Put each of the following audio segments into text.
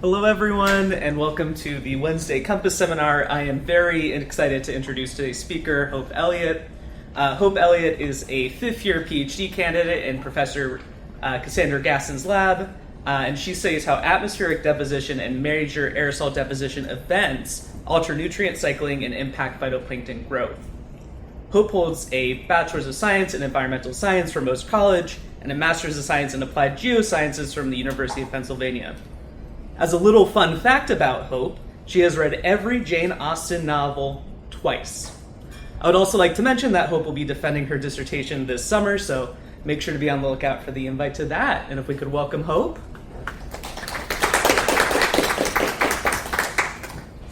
Hello everyone, and welcome to the Wednesday Compass Seminar. I am very excited to introduce today's speaker, Hope Elliott. Hope Elliott is a fifth-year PhD candidate in Professor Cassandra Gaston's lab, and she studies how atmospheric deposition and major aerosol deposition events alter nutrient cycling and impact phytoplankton growth. Hope holds a Bachelor's of Science in Environmental Science from Most College and a Master's of Science in Applied Geosciences from the University of Pennsylvania. As a little fun fact about Hope, she has read every Jane Austen novel twice. I would also like to mention that Hope will be defending her dissertation this summer, so make sure to be on the lookout for the invite to that. And if we could welcome Hope.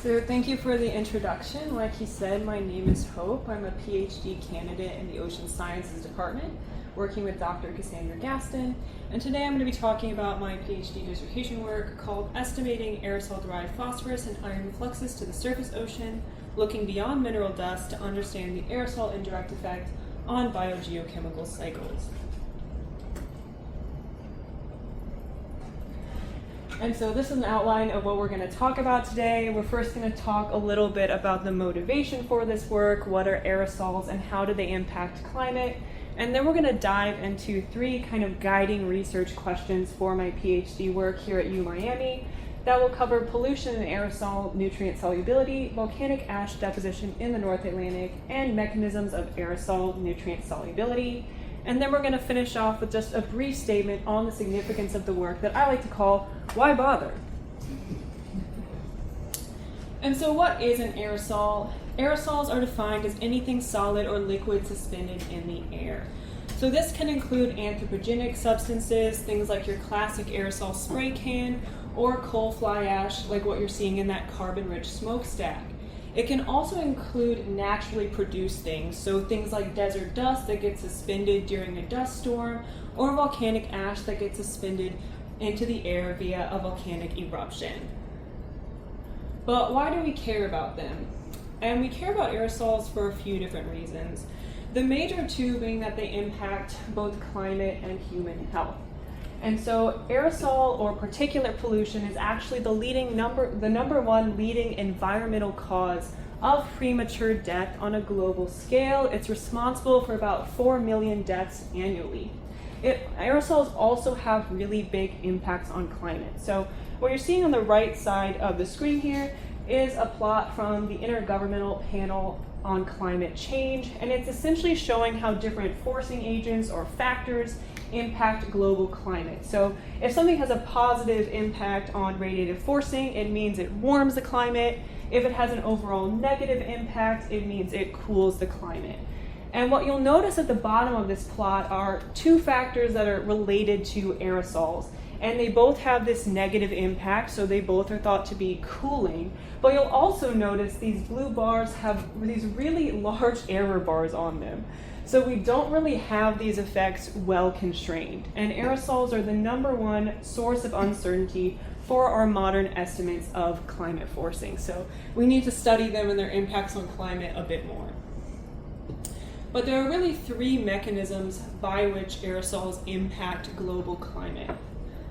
So thank you for the introduction. Like he said, my name is Hope. I'm a PhD candidate in the Ocean Sciences Department, working with Dr. Cassandra Gaston. And today I'm going to be talking about my PhD dissertation work called Estimating Aerosol-Derived Phosphorus and Iron Fluxes to the Surface Ocean, Looking Beyond Mineral Dust to Understand the Aerosol Indirect Effect on Biogeochemical Cycles. And so this is an outline of what we're going to talk about today. We're first going to talk a little bit about the motivation for this work, what are aerosols and how do they impact climate, and then we're going to dive into three kind of guiding research questions for my PhD work here at UMiami that will cover pollution and aerosol nutrient solubility, volcanic ash deposition in the North Atlantic, and mechanisms of aerosol nutrient solubility. And then we're going to finish off with just a brief statement on the significance of the work that I like to call, why bother? And so what is an aerosol? Aerosols are defined as anything solid or liquid suspended in the air. So this can include anthropogenic substances, things like your classic aerosol spray can, or coal fly ash, like what you're seeing in that carbon-rich smokestack. It can also include naturally produced things, so things like desert dust that gets suspended during a dust storm, or volcanic ash that gets suspended into the air via a volcanic eruption. But why do we care about them? And we care about aerosols for a few different reasons. The major two being that they impact both climate and human health. And so aerosol or particulate pollution is actually the number one leading environmental cause of premature death on a global scale. It's responsible for about 4 million deaths annually. Aerosols also have really big impacts on climate. So what you're seeing on the right side of the screen here is a plot from the Intergovernmental Panel on Climate Change, and it's essentially showing how different forcing agents or factors impact global climate. So if something has a positive impact on radiative forcing, it means it warms the climate. If it has an overall negative impact, it means it cools the climate. And what you'll notice at the bottom of this plot are two factors that are related to aerosols. And they both have this negative impact, so they both are thought to be cooling. But you'll also notice these blue bars have these really large error bars on them. So we don't really have these effects well constrained. And aerosols are the number one source of uncertainty for our modern estimates of climate forcing. So we need to study them and their impacts on climate a bit more. But there are really three mechanisms by which aerosols impact global climate.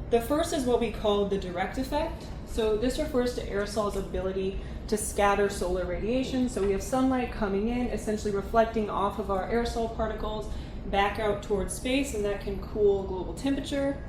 The first is what we call the direct effect. So this refers to aerosols' ability to scatter solar radiation. So we have sunlight coming in, essentially reflecting off of our aerosol particles back out towards space, and that can cool global temperature.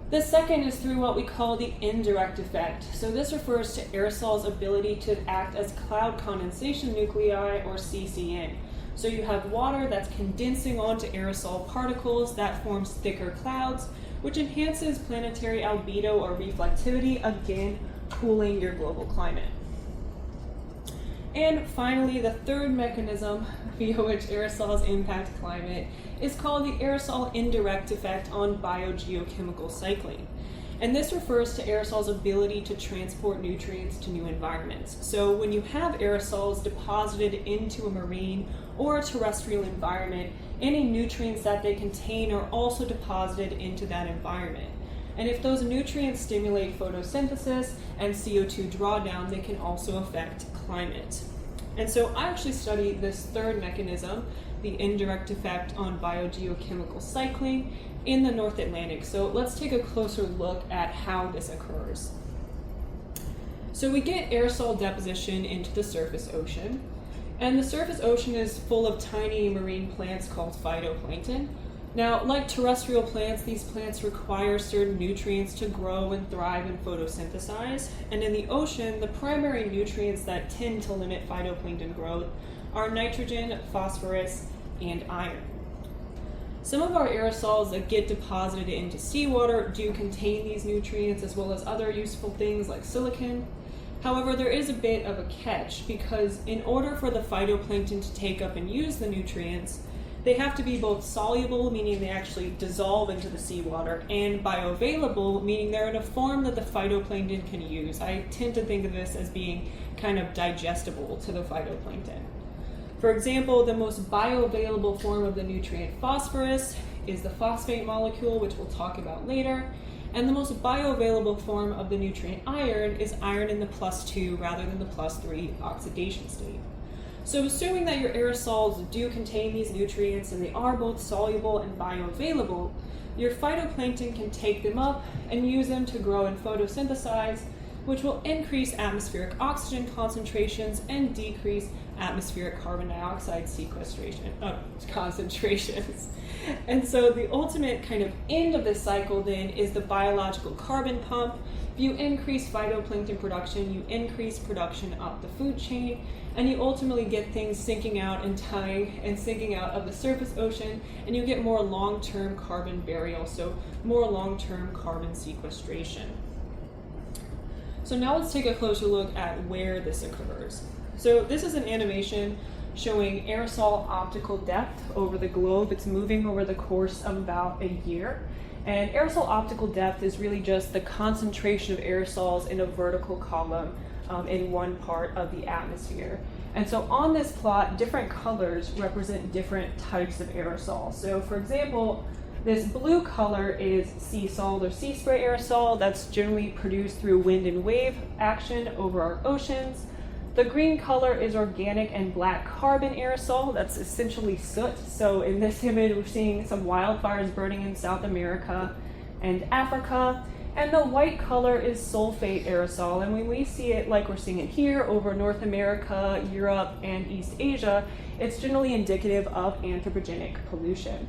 The second is through what we call the indirect effect. So this refers to aerosols' ability to act as cloud condensation nuclei, or CCN. So you have water that's condensing onto aerosol particles that forms thicker clouds, which enhances planetary albedo or reflectivity, again, cooling your global climate. And finally, the third mechanism via which aerosols impact climate is called the aerosol indirect effect on biogeochemical cycling. And this refers to aerosols' ability to transport nutrients to new environments. So when you have aerosols deposited into a marine or a terrestrial environment, any nutrients that they contain are also deposited into that environment. And if those nutrients stimulate photosynthesis and CO2 drawdown, they can also affect climate. And so I actually studied this third mechanism, the indirect effect on biogeochemical cycling, in the North Atlantic. So let's take a closer look at how this occurs. So we get aerosol deposition into the surface ocean, and the surface ocean is full of tiny marine plants called phytoplankton. Now, like terrestrial plants, these plants require certain nutrients to grow and thrive and photosynthesize. And in the ocean, the primary nutrients that tend to limit phytoplankton growth are nitrogen, phosphorus, and iron. Some of our aerosols that get deposited into seawater do contain these nutrients as well as other useful things like silicon. However, there is a bit of a catch because in order for the phytoplankton to take up and use the nutrients, they have to be both soluble, meaning they actually dissolve into the seawater, and bioavailable, meaning they're in a form that the phytoplankton can use. I tend to think of this as being kind of digestible to the phytoplankton. For example, the most bioavailable form of the nutrient phosphorus is the phosphate molecule, which we'll talk about later. And the most bioavailable form of the nutrient iron is iron in the +2 rather than the +3 oxidation state. So assuming that your aerosols do contain these nutrients and they are both soluble and bioavailable, your phytoplankton can take them up and use them to grow and photosynthesize, which will increase atmospheric oxygen concentrations and decrease atmospheric carbon dioxide concentrations. And so the ultimate kind of end of this cycle then is the biological carbon pump. If you increase phytoplankton production, you increase production up the food chain, and you ultimately get things sinking out and dying and sinking out of the surface ocean, and you get more long-term carbon burial, so more long-term carbon sequestration. So now let's take a closer look at where this occurs. So this is an animation showing aerosol optical depth over the globe. It's moving over the course of about a year. And aerosol optical depth is really just the concentration of aerosols in a vertical column in one part of the atmosphere. And so on this plot, different colors represent different types of aerosols. So for example, this blue color is sea salt or sea spray aerosol that's generally produced through wind and wave action over our oceans. The green color is organic and black carbon aerosol. That's essentially soot. So in this image, we're seeing some wildfires burning in South America and Africa. And the white color is sulfate aerosol. And when we see it like we're seeing it here over North America, Europe, and East Asia, it's generally indicative of anthropogenic pollution.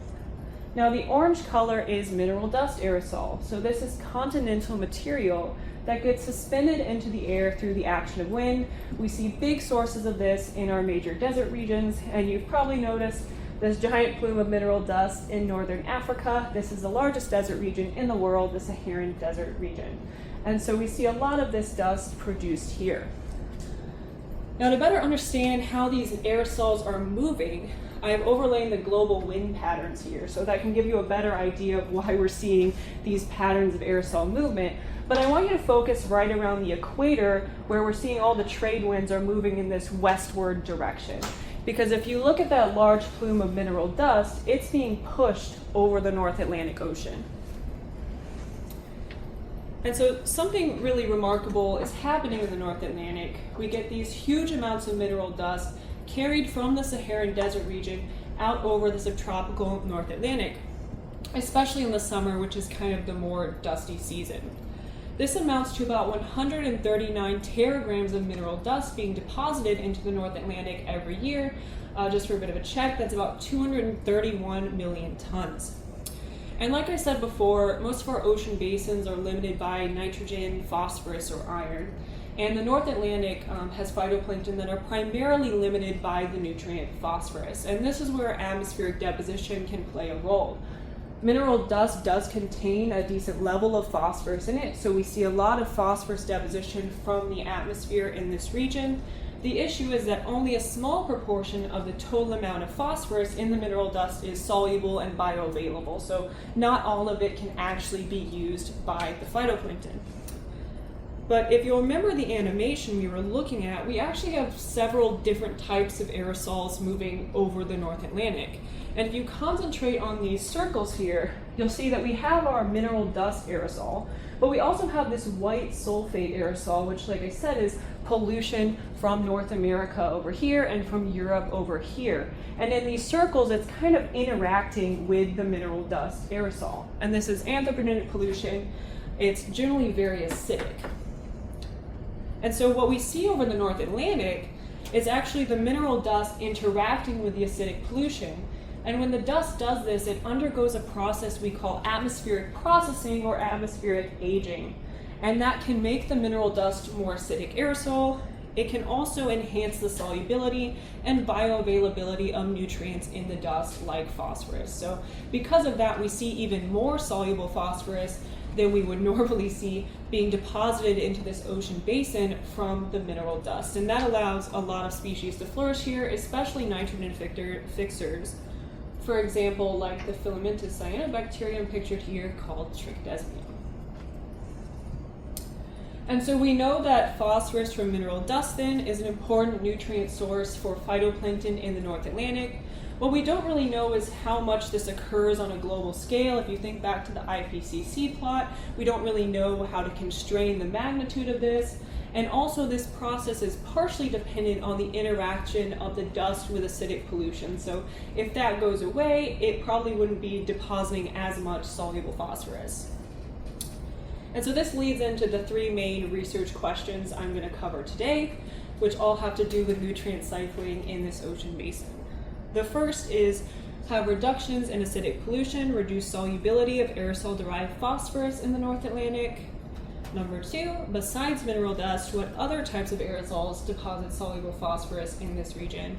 Now the orange color is mineral dust aerosol. So this is continental material that gets suspended into the air through the action of wind. We see big sources of this in our major desert regions, and you've probably noticed this giant plume of mineral dust in northern Africa. This is the largest desert region in the world, the Saharan desert region. And so we see a lot of this dust produced here. Now to better understand how these aerosols are moving, I've overlaid the global wind patterns here, so that can give you a better idea of why we're seeing these patterns of aerosol movement. But I want you to focus right around the equator where we're seeing all the trade winds are moving in this westward direction. Because if you look at that large plume of mineral dust, it's being pushed over the North Atlantic Ocean. And so something really remarkable is happening in the North Atlantic. We get these huge amounts of mineral dust carried from the Saharan desert region out over the subtropical North Atlantic, especially in the summer, which is kind of the more dusty season. This amounts to about 139 teragrams of mineral dust being deposited into the North Atlantic every year. Just for a bit of a check, that's about 231 million tons. And like I said before, most of our ocean basins are limited by nitrogen, phosphorus, or iron. And the North Atlantic has phytoplankton that are primarily limited by the nutrient phosphorus. And this is where atmospheric deposition can play a role. Mineral dust does contain a decent level of phosphorus in it, so we see a lot of phosphorus deposition from the atmosphere in this region. The issue is that only a small proportion of the total amount of phosphorus in the mineral dust is soluble and bioavailable, so not all of it can actually be used by the phytoplankton. But if you'll remember the animation we were looking at, we actually have several different types of aerosols moving over the North Atlantic. And if you concentrate on these circles here, you'll see that we have our mineral dust aerosol, but we also have this white sulfate aerosol, which, like I said, is pollution from North America over here and from Europe over here. And in these circles, it's kind of interacting with the mineral dust aerosol. And this is anthropogenic pollution. It's generally very acidic. And so what we see over the North Atlantic is actually the mineral dust interacting with the acidic pollution. And when the dust does this, it undergoes a process we call atmospheric processing or atmospheric aging. And that can make the mineral dust more acidic aerosol. It can also enhance the solubility and bioavailability of nutrients in the dust like phosphorus. So because of that, we see even more soluble phosphorus than we would normally see being deposited into this ocean basin from the mineral dust. And that allows a lot of species to flourish here, especially nitrogen fixers. For example, like the filamentous cyanobacterium pictured here called Trichodesmium. And so we know that phosphorus from mineral dust then is an important nutrient source for phytoplankton in the North Atlantic. What we don't really know is how much this occurs on a global scale. If you think back to the IPCC plot, we don't really know how to constrain the magnitude of this. And also this process is partially dependent on the interaction of the dust with acidic pollution. So if that goes away, it probably wouldn't be depositing as much soluble phosphorus. And so this leads into the three main research questions I'm going to cover today, which all have to do with nutrient cycling in this ocean basin. The first is, have reductions in acidic pollution reduced solubility of aerosol-derived phosphorus in the North Atlantic? Number two, besides mineral dust, what other types of aerosols deposit soluble phosphorus in this region?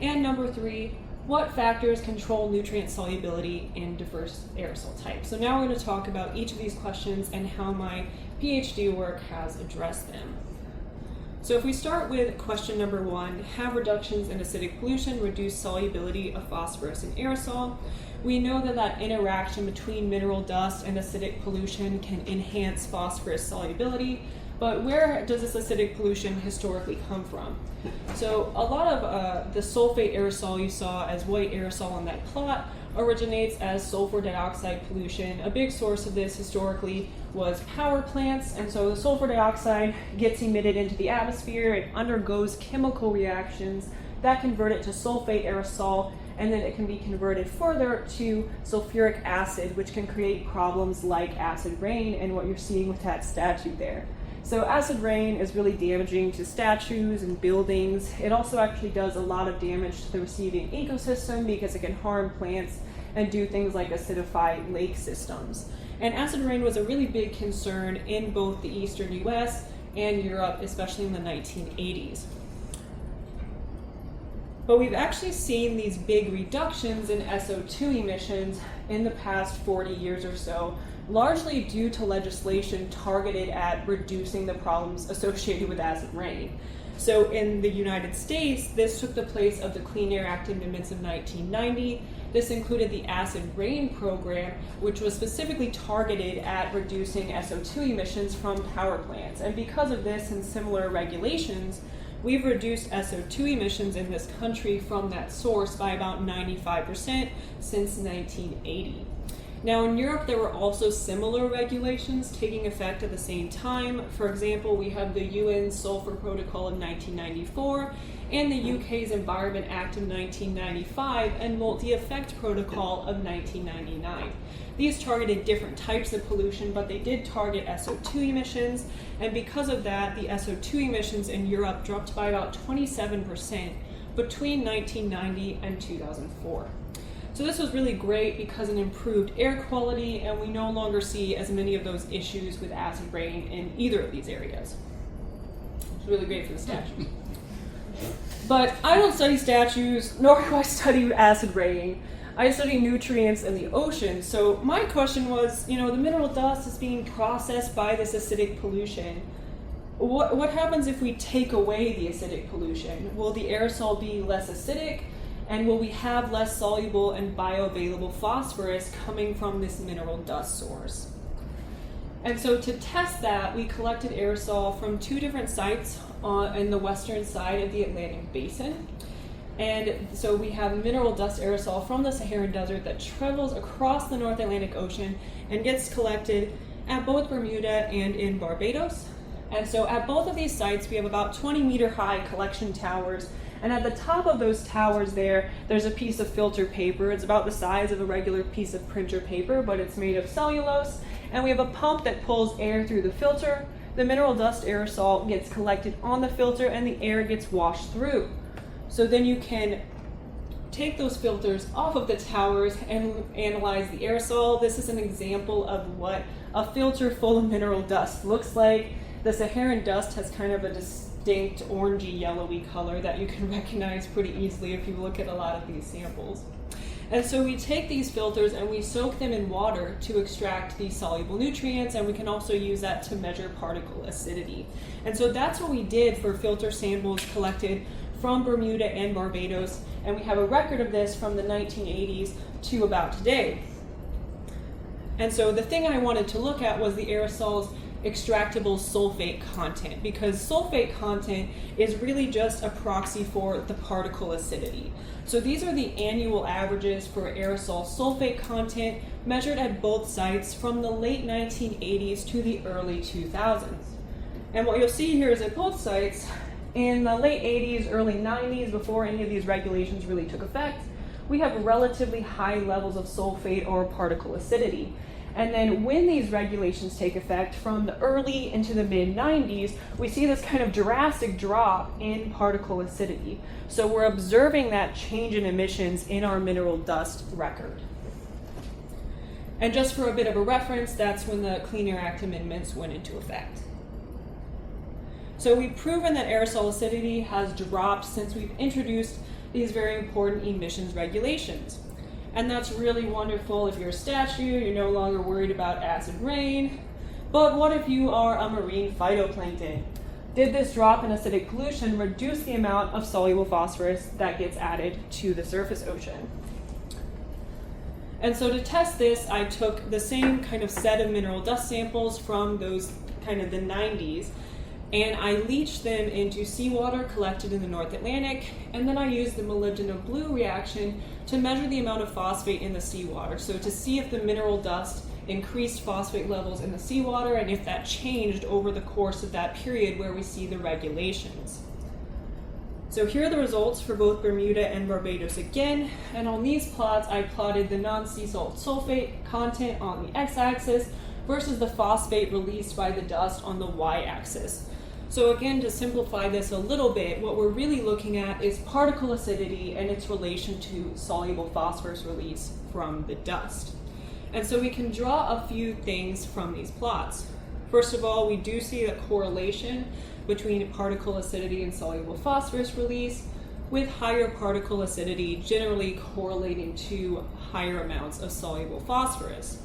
And number three, what factors control nutrient solubility in diverse aerosol types? So now we're going to talk about each of these questions and how my PhD work has addressed them. So if we start with question number one, have reductions in acidic pollution reduce solubility of phosphorus in aerosol? We know that that interaction between mineral dust and acidic pollution can enhance phosphorus solubility, but where does this acidic pollution historically come from? So a lot of the sulfate aerosol you saw as white aerosol on that plot originates as sulfur dioxide pollution. A big source of this historically was power plants, and so the sulfur dioxide gets emitted into the atmosphere, it undergoes chemical reactions that convert it to sulfate aerosol, and then it can be converted further to sulfuric acid, which can create problems like acid rain and what you're seeing with that statue there. So acid rain is really damaging to statues and buildings. It also actually does a lot of damage to the receiving ecosystem because it can harm plants and do things like acidify lake systems. And acid rain was a really big concern in both the eastern US and Europe, especially in the 1980s. But we've actually seen these big reductions in SO2 emissions in the past 40 years or so, largely due to legislation targeted at reducing the problems associated with acid rain. So in the United States, this took the place of the Clean Air Act amendments of 1990. This included the acid rain program, which was specifically targeted at reducing SO2 emissions from power plants. And because of this and similar regulations, we've reduced SO2 emissions in this country from that source by about 95% since 1980. Now in Europe, there were also similar regulations taking effect at the same time. For example, we have the UN Sulfur Protocol of 1994 and the UK's Environment Act of 1995 and Multi-Effect Protocol of 1999. These targeted different types of pollution, but they did target SO2 emissions, and because of that, the SO2 emissions in Europe dropped by about 27% between 1990 and 2004. So this was really great because it improved air quality, and we no longer see as many of those issues with acid rain in either of these areas. It's really great for the statues. But I don't study statues, nor do I study acid rain. I study nutrients in the ocean. So my question was, the mineral dust is being processed by this acidic pollution. What happens if we take away the acidic pollution? Will the aerosol be less acidic? And will we have less soluble and bioavailable phosphorus coming from this mineral dust source? And so to test that, we collected aerosol from two different sites in the western side of the Atlantic Basin. And so we have mineral dust aerosol from the Saharan Desert that travels across the North Atlantic Ocean and gets collected at both Bermuda and in Barbados. And so at both of these sites, we have about 20-meter high collection towers. And at the top of those towers there's a piece of filter paper. It's about the size of a regular piece of printer paper, but it's made of cellulose. And we have a pump that pulls air through the filter. the mineral dust aerosol gets collected on the filter and the air gets washed through. So then you can take those filters off of the towers and analyze the aerosol. This is an example of what a filter full of mineral dust looks like. The Saharan dust has kind of a distinct orangey yellowy color that you can recognize pretty easily if you look at a lot of these samples. And so we take these filters and we soak them in water to extract these soluble nutrients, and we can also use that to measure particle acidity. And so that's what we did for filter samples collected from Bermuda and Barbados, and we have a record of this from the 1980s to about today. And so the thing I wanted to look at was the aerosol's extractable sulfate content, because sulfate content is really just a proxy for the particle acidity. So these are the annual averages for aerosol sulfate content measured at both sites from the late 1980s to the early 2000s. And what you'll see here is at both sites, in the late 80s, early 90s, before any of these regulations really took effect, we have relatively high levels of sulfate or particle acidity. And then when these regulations take effect from the early into the mid 90s, we see this kind of drastic drop in particle acidity. So we're observing that change in emissions in our mineral dust record. And just for a bit of a reference, that's when the Clean Air Act amendments went into effect. So we've proven that aerosol acidity has dropped since we've introduced these very important emissions regulations. And that's really wonderful if you're a statue, you're no longer worried about acid rain. But what if you are a marine phytoplankton? Did this drop in acidic pollution reduce the amount of soluble phosphorus that gets added to the surface ocean? And so to test this, I took the same kind of set of mineral dust samples from those kind of the 90s, and I leached them into seawater collected in the North Atlantic, and then I used the molybdenum blue reaction to measure the amount of phosphate in the seawater, so to see if the mineral dust increased phosphate levels in the seawater and if that changed over the course of that period where we see the regulations. So here are the results for both Bermuda and Barbados again, and on these plots I plotted the non-sea salt sulfate content on the x-axis versus the phosphate released by the dust on the y-axis. So again, to simplify this a little bit, what we're really looking at is particle acidity and its relation to soluble phosphorus release from the dust. And so we can draw a few things from these plots. First of all, we do see a correlation between particle acidity and soluble phosphorus release, with higher particle acidity generally correlating to higher amounts of soluble phosphorus.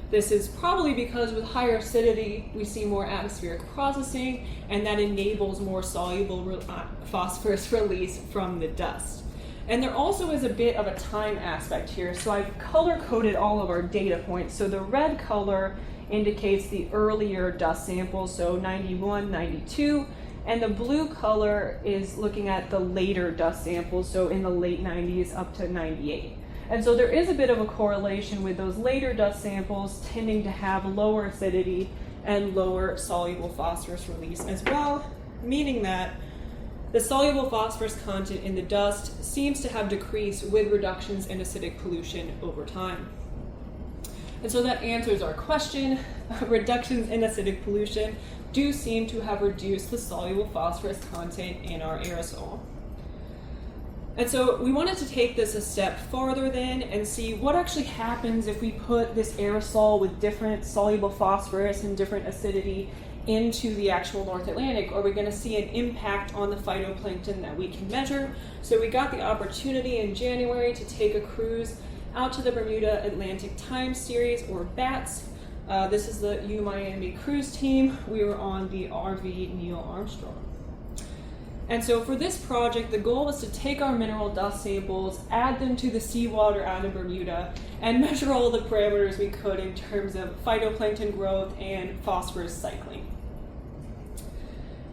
This is probably because with higher acidity, we see more atmospheric processing, and that enables more soluble phosphorus release from the dust. And there also is a bit of a time aspect here, so I've color-coded all of our data points. So the red color indicates the earlier dust samples, so 91, 92, and the blue color is looking at the later dust samples, so in the late 90s up to 98. And so there is a bit of a correlation with those later dust samples tending to have lower acidity and lower soluble phosphorus release as well, meaning that the soluble phosphorus content in the dust seems to have decreased with reductions in acidic pollution over time. And so that answers our question. Reductions in acidic pollution do seem to have reduced the soluble phosphorus content in our aerosol. And so we wanted to take this a step farther then and see what actually happens if we put this aerosol with different soluble phosphorus and different acidity into the actual North Atlantic. Are we going to see an impact on the phytoplankton that we can measure? So we got the opportunity in January to take a cruise out to the Bermuda Atlantic Time Series, or BATS. This is the U-Miami cruise team. We were on the RV Neil Armstrong. And so for this project, the goal was to take our mineral dust samples, add them to the seawater out of Bermuda, and measure all the parameters we could in terms of phytoplankton growth and phosphorus cycling.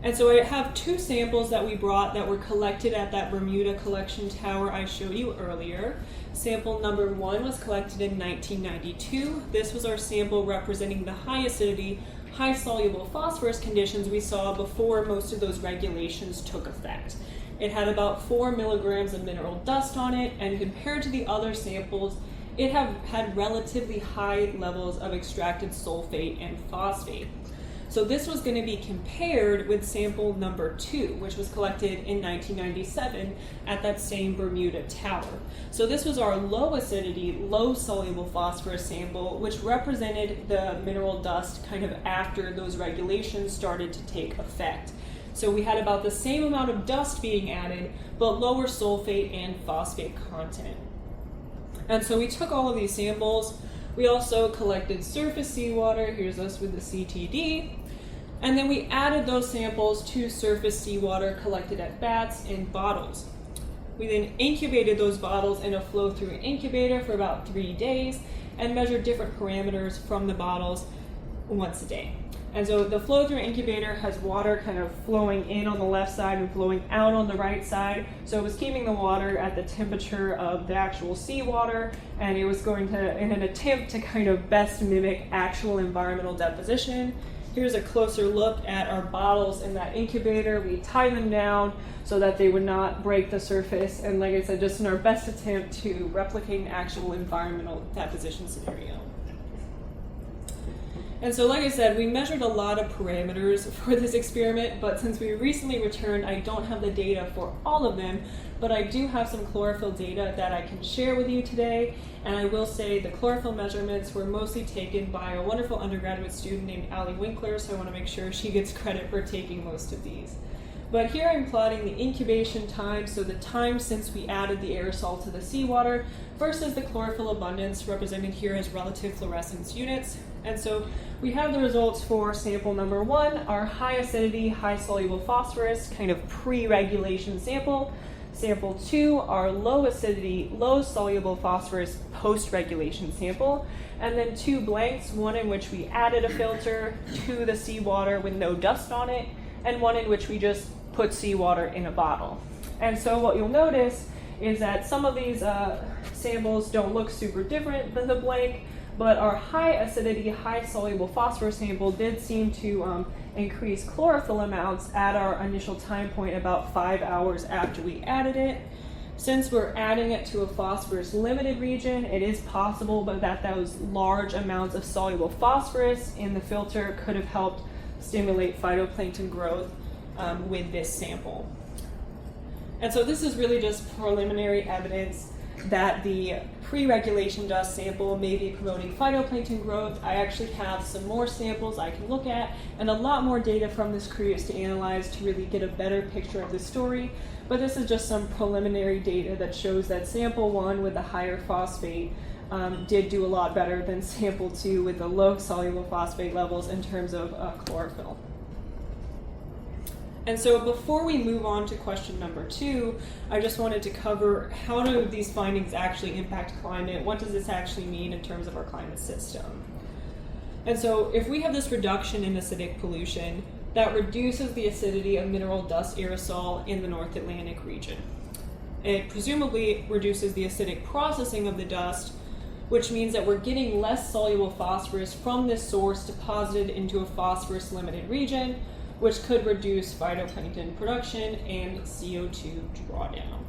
And so I have two samples that we brought that were collected at that Bermuda collection tower I showed you earlier. Sample number 1 was collected in 1992. This was our sample representing the high acidity, high soluble phosphorus conditions we saw before most of those regulations took effect. It had about 4 milligrams of mineral dust on it, and compared to the other samples, it had relatively high levels of extracted sulfate and phosphate. So this was going to be compared with sample number 2, which was collected in 1997 at that same Bermuda Tower. So this was our low acidity, low soluble phosphorus sample, which represented the mineral dust kind of after those regulations started to take effect. So we had about the same amount of dust being added, but lower sulfate and phosphate content. And so we took all of these samples. We also collected surface seawater. Here's us with the CTD. And then we added those samples to surface seawater collected at bats in bottles. We then incubated those bottles in a flow-through incubator for about 3 days and measured different parameters from the bottles once a day. And so the flow-through incubator has water kind of flowing in on the left side and flowing out on the right side. So it was keeping the water at the temperature of the actual seawater, and it was going to, in an attempt to kind of best mimic actual environmental deposition. Here's a closer look at our bottles in that incubator. We tied them down so that they would not break the surface. And like I said, just in our best attempt to replicate an actual environmental deposition scenario. And so like I said, we measured a lot of parameters for this experiment, but since we recently returned, I don't have the data for all of them, but I do have some chlorophyll data that I can share with you today. And I will say the chlorophyll measurements were mostly taken by a wonderful undergraduate student named Allie Winkler, so I want to make sure she gets credit for taking most of these. But here I'm plotting the incubation time, so the time since we added the aerosol to the seawater versus the chlorophyll abundance, represented here as relative fluorescence units. And so we have the results for sample number 1, our high acidity, high soluble phosphorus, kind of pre-regulation sample. Sample 2, our low acidity, low soluble phosphorus post-regulation sample. And then 2 blanks, one in which we added a filter to the seawater with no dust on it, and one in which we just put seawater in a bottle. And so what you'll notice is that some of these samples don't look super different than the blank, but our high acidity, high soluble phosphorus sample did seem to increase chlorophyll amounts at our initial time point about 5 hours after we added it. Since we're adding it to a phosphorus limited region, it is possible but that those large amounts of soluble phosphorus in the filter could have helped stimulate phytoplankton growth with this sample. And so this is really just preliminary evidence that the pre-regulation dust sample may be promoting phytoplankton growth. I actually have some more samples I can look at and a lot more data from this cruise to analyze to really get a better picture of the story. But this is just some preliminary data that shows that sample 1 with the higher phosphate did do a lot better than sample 2 with the low soluble phosphate levels in terms of chlorophyll. And so before we move on to question number 2, I just wanted to cover how do these findings actually impact climate? What does this actually mean in terms of our climate system? And so if we have this reduction in acidic pollution, that reduces the acidity of mineral dust aerosol in the North Atlantic region. It presumably reduces the acidic processing of the dust, which means that we're getting less soluble phosphorus from this source deposited into a phosphorus limited region, which could reduce phytoplankton production and CO2 drawdown.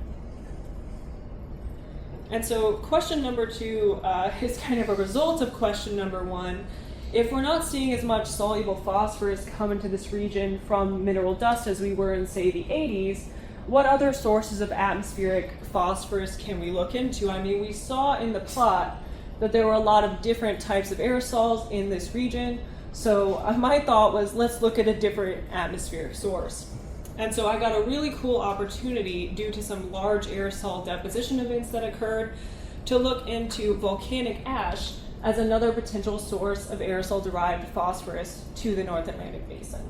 And so question number 2 is kind of a result of question number 1. If we're not seeing as much soluble phosphorus come into this region from mineral dust as we were in, say, the 80s, what other sources of atmospheric phosphorus can we look into? I mean, we saw in the plot that there were a lot of different types of aerosols in this region. So my thought was, let's look at a different atmospheric source. And so I got a really cool opportunity due to some large aerosol deposition events that occurred to look into volcanic ash as another potential source of aerosol-derived phosphorus to the North Atlantic basin.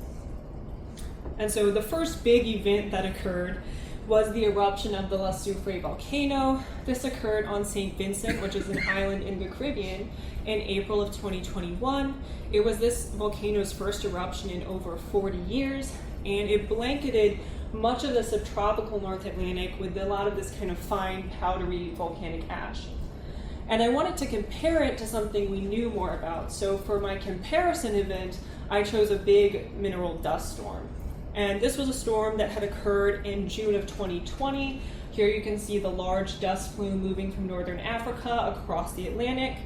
And so the first big event that occurred was the eruption of the La Soufre volcano. This occurred on St. Vincent, which is an island in the Caribbean, in April of 2021. It was this volcano's first eruption in over 40 years, and it blanketed much of the subtropical North Atlantic with a lot of this kind of fine, powdery volcanic ash. And I wanted to compare it to something we knew more about. So for my comparison event, I chose a big mineral dust storm. And this was a storm that had occurred in June of 2020. Here you can see the large dust plume moving from northern Africa across the Atlantic.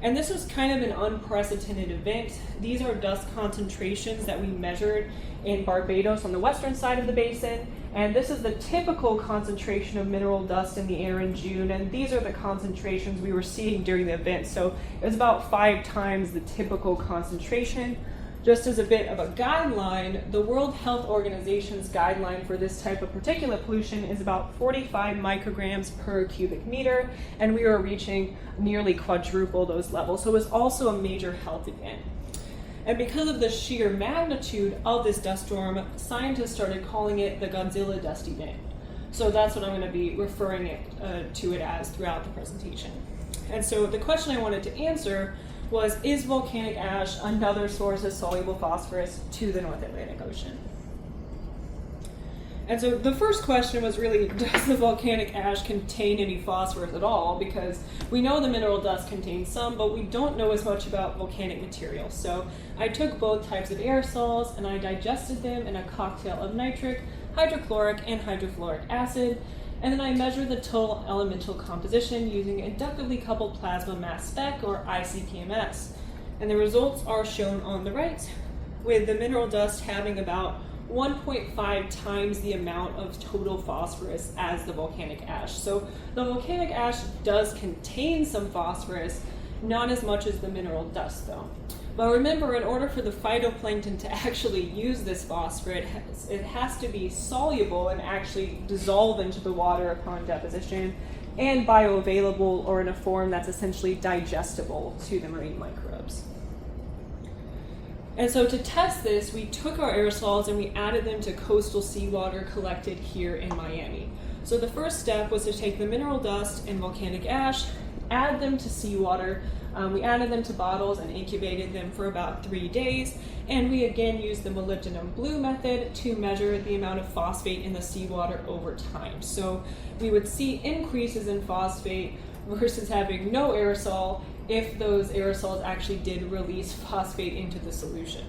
And this was kind of an unprecedented event. These are dust concentrations that we measured in Barbados on the western side of the basin. And this is the typical concentration of mineral dust in the air in June. And these are the concentrations we were seeing during the event. So it was about 5 times the typical concentration. Just as a bit of a guideline, the World Health Organization's guideline for this type of particulate pollution is about 45 micrograms per cubic meter, and we were reaching nearly quadruple those levels. So it was also a major health event. And because of the sheer magnitude of this dust storm, scientists started calling it the Godzilla dust event. So that's what I'm going to be referring to it as throughout the presentation. And so the question I wanted to answer was, is volcanic ash another source of soluble phosphorus to the North Atlantic Ocean? And so the first question was really, does the volcanic ash contain any phosphorus at all? Because we know the mineral dust contains some, but we don't know as much about volcanic material. So I took both types of aerosols and I digested them in a cocktail of nitric, hydrochloric, and hydrofluoric acid. And then I measured the total elemental composition using inductively coupled plasma mass spec, or ICP-MS. And the results are shown on the right, with the mineral dust having about 1.5 times the amount of total phosphorus as the volcanic ash. So the volcanic ash does contain some phosphorus, not as much as the mineral dust though. But remember, in order for the phytoplankton to actually use this phosphorus, it has to be soluble and actually dissolve into the water upon deposition, and bioavailable, or in a form that's essentially digestible to the marine microbes. And so to test this, we took our aerosols and we added them to coastal seawater collected here in Miami. So the first step was to take the mineral dust and volcanic ash, add them to seawater. We added them to bottles and incubated them for about 3 days. And we again used the molybdenum blue method to measure the amount of phosphate in the seawater over time. So we would see increases in phosphate versus having no aerosol if those aerosols actually did release phosphate into the solution.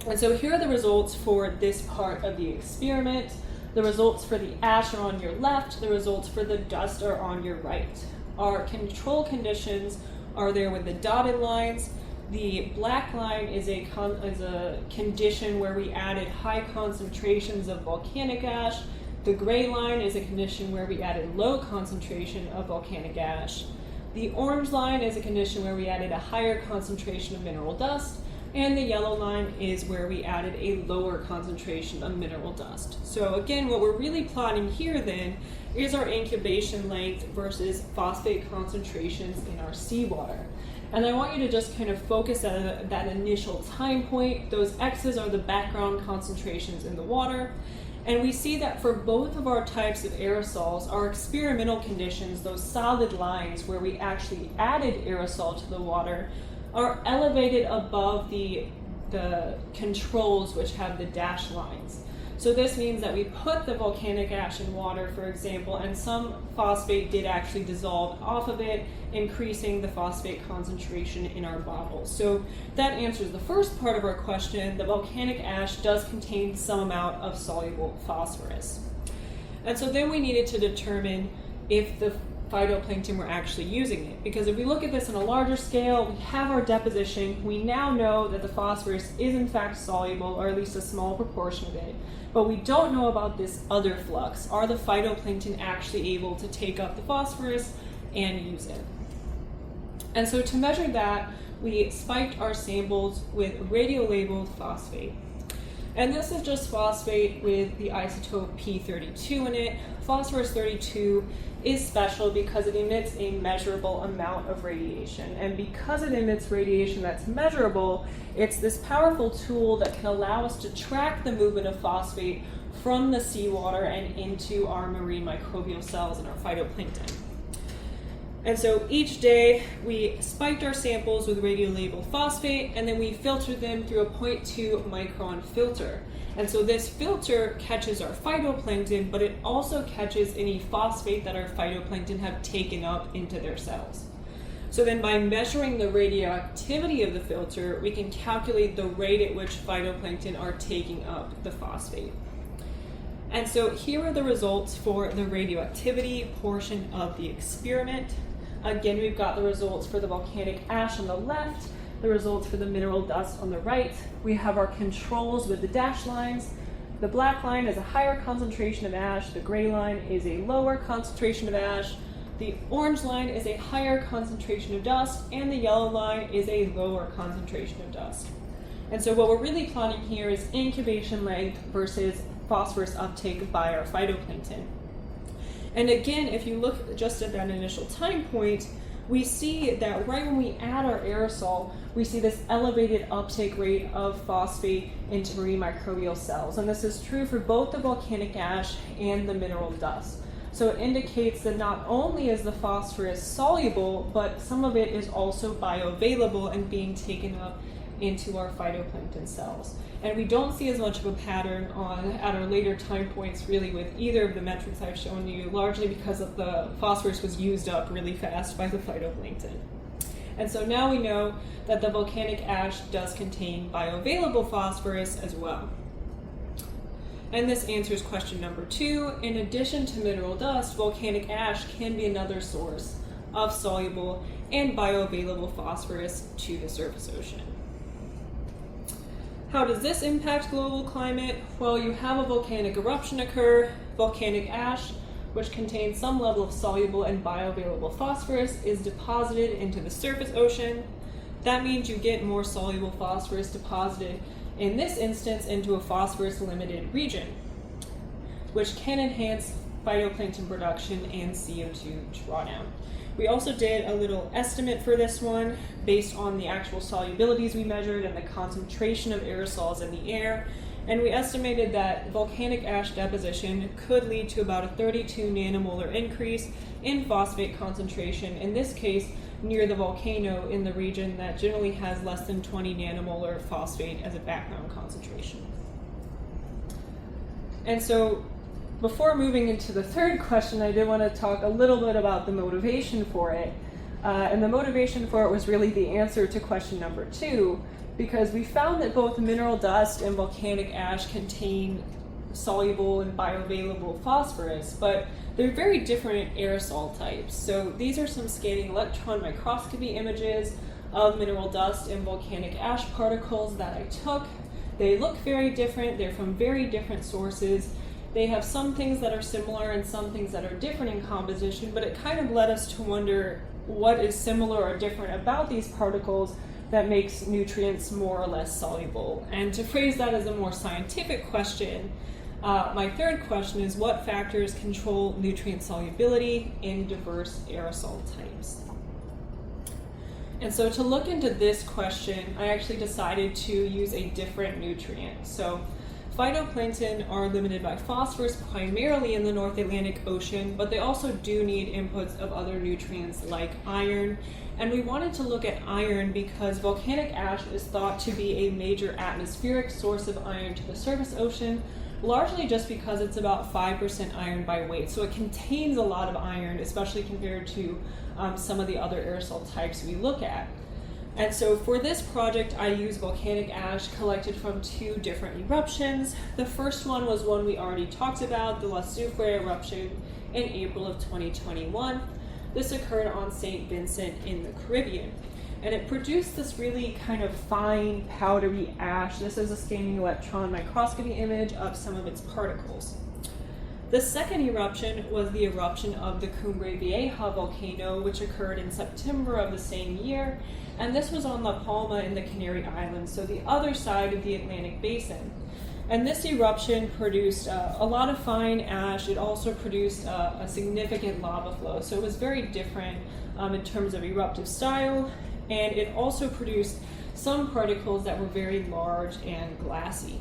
And so here are the results for this part of the experiment. The results for the ash are on your left, the results for the dust are on your right. Our control conditions are there with the dotted lines. The black line is a condition where we added high concentrations of volcanic ash. The gray line is a condition where we added low concentration of volcanic ash. The orange line is a condition where we added a higher concentration of mineral dust, and the yellow line is where we added a lower concentration of mineral dust. So again, what we're really plotting here then is our incubation length versus phosphate concentrations in our seawater. And I want you to just kind of focus on that initial time point. Those X's are the background concentrations in the water. And we see that for both of our types of aerosols, our experimental conditions, those solid lines where we actually added aerosol to the water, are elevated above the controls, which have the dashed lines. So this means that we put the volcanic ash in water, for example, and some phosphate did actually dissolve off of it, increasing the phosphate concentration in our bottles. So that answers the first part of our question. The volcanic ash does contain some amount of soluble phosphorus. And so then we needed to determine if the phytoplankton were actually using it. Because if we look at this on a larger scale, we have our deposition. We now know that the phosphorus is in fact soluble, or at least a small proportion of it. But we don't know about this other flux. Are the phytoplankton actually able to take up the phosphorus and use it? And so to measure that, we spiked our samples with radiolabeled phosphate. And this is just phosphate with the isotope P32 in it. Phosphorus 32 is special because it emits a measurable amount of radiation. And because it emits radiation that's measurable, it's this powerful tool that can allow us to track the movement of phosphate from the seawater and into our marine microbial cells and our phytoplankton. And so each day we spiked our samples with radiolabeled phosphate, and then we filtered them through a 0.2 micron filter. And so this filter catches our phytoplankton, but it also catches any phosphate that our phytoplankton have taken up into their cells. So then by measuring the radioactivity of the filter, we can calculate the rate at which phytoplankton are taking up the phosphate. And so here are the results for the radioactivity portion of the experiment. Again, we've got the results for the volcanic ash on the left, the results for the mineral dust on the right. We have our controls with the dashed lines. The black line is a higher concentration of ash, the gray line is a lower concentration of ash, the orange line is a higher concentration of dust, and the yellow line is a lower concentration of dust. And so what we're really plotting here is incubation length versus phosphorus uptake by our phytoplankton. And again, if you look just at that initial time point, we see that right when we add our aerosol, we see this elevated uptake rate of phosphate into marine microbial cells. And this is true for both the volcanic ash and the mineral dust. So it indicates that not only is the phosphorus soluble, but some of it is also bioavailable and being taken up into our phytoplankton cells. And we don't see as much of a pattern at our later time points really with either of the metrics I've shown you, largely because of the phosphorus was used up really fast by the phytoplankton. And so now we know that the volcanic ash does contain bioavailable phosphorus as well. And this answers question number 2. In addition to mineral dust, volcanic ash can be another source of soluble and bioavailable phosphorus to the surface ocean. How does this impact global climate? Well, you have a volcanic eruption occur. Volcanic ash, which contains some level of soluble and bioavailable phosphorus, is deposited into the surface ocean. That means you get more soluble phosphorus deposited, in this instance, into a phosphorus-limited region, which can enhance phytoplankton production and CO2 drawdown. We also did a little estimate for this one based on the actual solubilities we measured and the concentration of aerosols in the air. And we estimated that volcanic ash deposition could lead to about a 32 nanomolar increase in phosphate concentration, in this case near the volcano in the region that generally has less than 20 nanomolar phosphate as a background concentration. And so before moving into the third question, I did want to talk a little bit about the motivation for it. And the motivation for it was really the answer to question number 2, because we found that both mineral dust and volcanic ash contain soluble and bioavailable phosphorus, but they're very different aerosol types. So these are some scanning electron microscopy images of mineral dust and volcanic ash particles that I took. They look very different. They're from very different sources. They have some things that are similar and some things that are different in composition, but it kind of led us to wonder what is similar or different about these particles that makes nutrients more or less soluble. And to phrase that as a more scientific question, my third question is, what factors control nutrient solubility in diverse aerosol types? And so to look into this question, I actually decided to use a different nutrient. So phytoplankton are limited by phosphorus primarily in the North Atlantic Ocean, but they also do need inputs of other nutrients like iron. And we wanted to look at iron because volcanic ash is thought to be a major atmospheric source of iron to the surface ocean, largely just because it's about 5% iron by weight. So it contains a lot of iron, especially compared to some of the other aerosol types we look at. And so for this project, I used volcanic ash collected from 2 different eruptions. The first one was one we already talked about, the La Soufrière eruption in April of 2021. This occurred on St. Vincent in the Caribbean. And it produced this really kind of fine, powdery ash. This is a scanning electron microscopy image of some of its particles. The second eruption was the eruption of the Cumbre Vieja volcano, which occurred in September of the same year. And this was on La Palma in the Canary Islands, so the other side of the Atlantic Basin. And this eruption produced a lot of fine ash. It also produced a significant lava flow. So it was very different in terms of eruptive style. And it also produced some particles that were very large and glassy.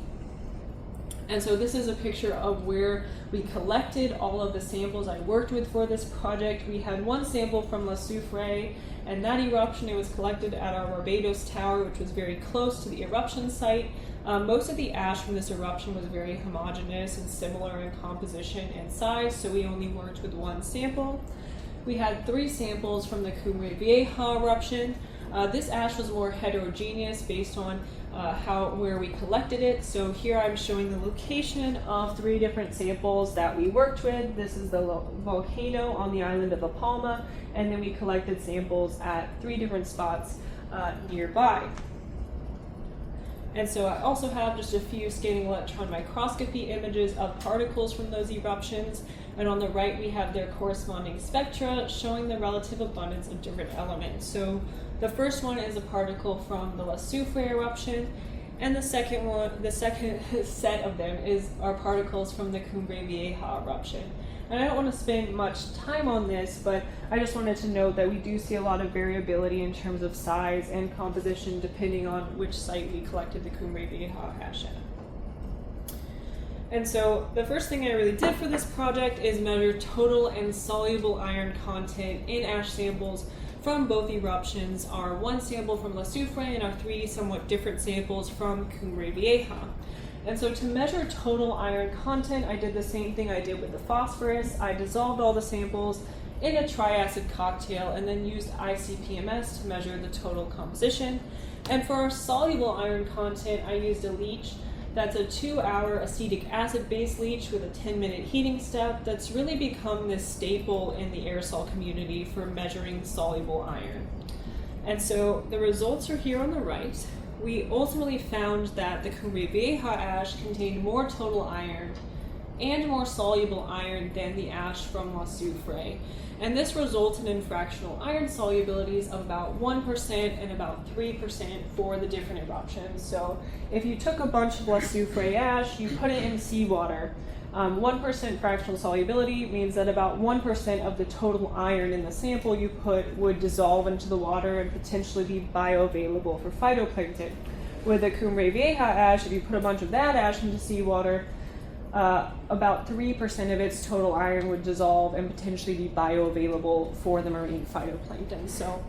And so this is a picture of where we collected all of the samples I worked with for this project. We had one sample from La Soufrière, and that eruption, it was collected at our Barbados Tower, which was very close to the eruption site. Most of the ash from this eruption was very homogeneous and similar in composition and size, so we only worked with one sample. We had 3 samples from the Cumbre Vieja eruption. This ash was more heterogeneous based on where we collected it. So here I'm showing the location of 3 different samples that we worked with. This is the volcano on the island of La Palma, and then we collected samples at 3 different spots nearby. And so I also have just a few scanning electron microscopy images of particles from those eruptions. And on the right, we have their corresponding spectra showing the relative abundance of different elements. So the first one is a particle from the La Soufre eruption, and the second set of them are particles from the Cumbre Vieja eruption. And I don't want to spend much time on this, but I just wanted to note that we do see a lot of variability in terms of size and composition depending on which site we collected the Cumbre Vieja ash at. And so the first thing I really did for this project is measure total and soluble iron content in ash samples from both eruptions, our 1 sample from La Soufre and our 3 somewhat different samples from Cumbre Vieja. And so to measure total iron content, I did the same thing I did with the phosphorus. I dissolved all the samples in a triacid cocktail and then used ICP-MS to measure the total composition. And for our soluble iron content, I used a leach that's a 2-hour acetic acid-based leach with a 10-minute heating step that's really become this staple in the aerosol community for measuring soluble iron. And so the results are here on the right. We ultimately found that the Cumbre Vieja ash contained more total iron and more soluble iron than the ash from La Soufre. And this resulted in fractional iron solubilities of about 1% and about 3% for the different eruptions. So if you took a bunch of La Soufre ash, you put it in seawater, 1% fractional solubility means that about 1% of the total iron in the sample you put would dissolve into the water and potentially be bioavailable for phytoplankton. With the Cumbre Vieja ash, if you put a bunch of that ash into seawater, about 3% of its total iron would dissolve and potentially be bioavailable for the marine phytoplankton. So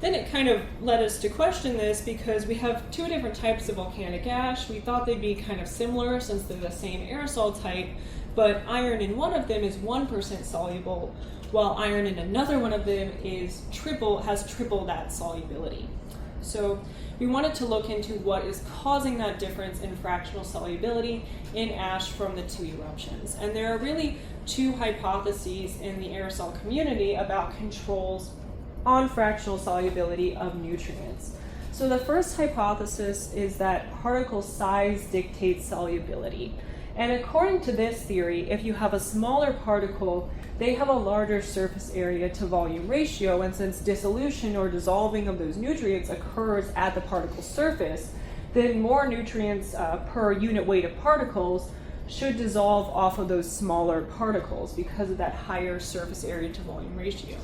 then it kind of led us to question this because we have 2 different types of volcanic ash. We thought they'd be kind of similar since they're the same aerosol type, but iron in one of them is 1% soluble, while iron in another one of them has triple that solubility. So we wanted to look into what is causing that difference in fractional solubility in ash from the 2 eruptions. And there are really 2 hypotheses in the aerosol community about controls on fractional solubility of nutrients. So the first hypothesis is that particle size dictates solubility. And according to this theory, if you have a smaller particle, they have a larger surface area to volume ratio, and since dissolution or dissolving of those nutrients occurs at the particle surface, then more nutrients per unit weight of particles should dissolve off of those smaller particles because of that higher surface area to volume ratio.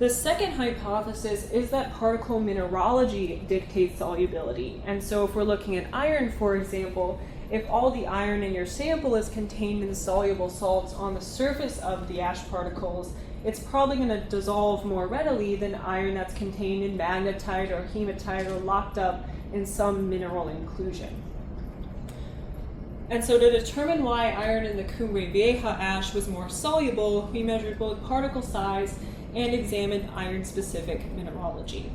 The second hypothesis is that particle mineralogy dictates solubility. And so if we're looking at iron, for example, if all the iron in your sample is contained in soluble salts on the surface of the ash particles, it's probably going to dissolve more readily than iron that's contained in magnetite or hematite or locked up in some mineral inclusion. And so to determine why iron in the Cumbre Vieja ash was more soluble, we measured both particle size and examined iron-specific mineralogy.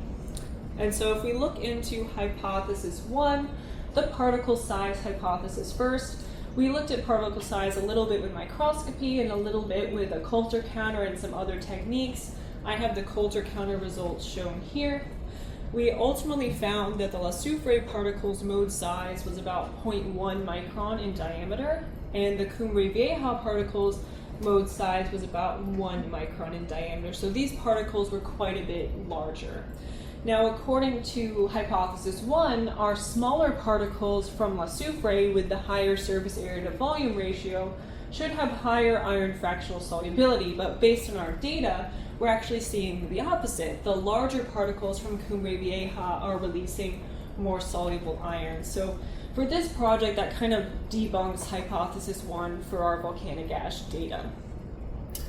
And so if we look into hypothesis 1, the particle size hypothesis first, we looked at particle size a little bit with microscopy and a little bit with a Coulter counter and some other techniques. I have the Coulter counter results shown here. We ultimately found that the La Soufre particle's mode size was about 0.1 micron in diameter, and the Cumbre Vieja particle's mode size was about 1 micron in diameter. So these particles were quite a bit larger. Now, according to hypothesis 1, our smaller particles from La Soufre with the higher surface area to volume ratio should have higher iron fractional solubility, but based on our data, we're actually seeing the opposite. The larger particles from Cumbre Vieja are releasing more soluble iron. So for this project, that kind of debunks hypothesis 1 for our volcanic ash data.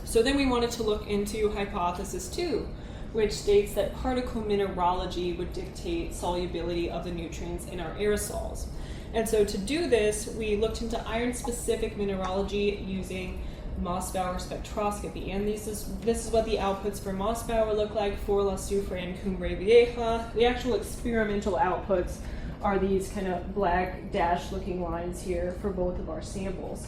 So then we wanted to look into hypothesis 2, which states that particle mineralogy would dictate solubility of the nutrients in our aerosols. And so to do this, we looked into iron-specific mineralogy using Mossbauer spectroscopy. And this is what the outputs for Mossbauer look like for La Soufre and Cumbre Vieja. The actual experimental outputs are these kind of black dash looking lines here for both of our samples.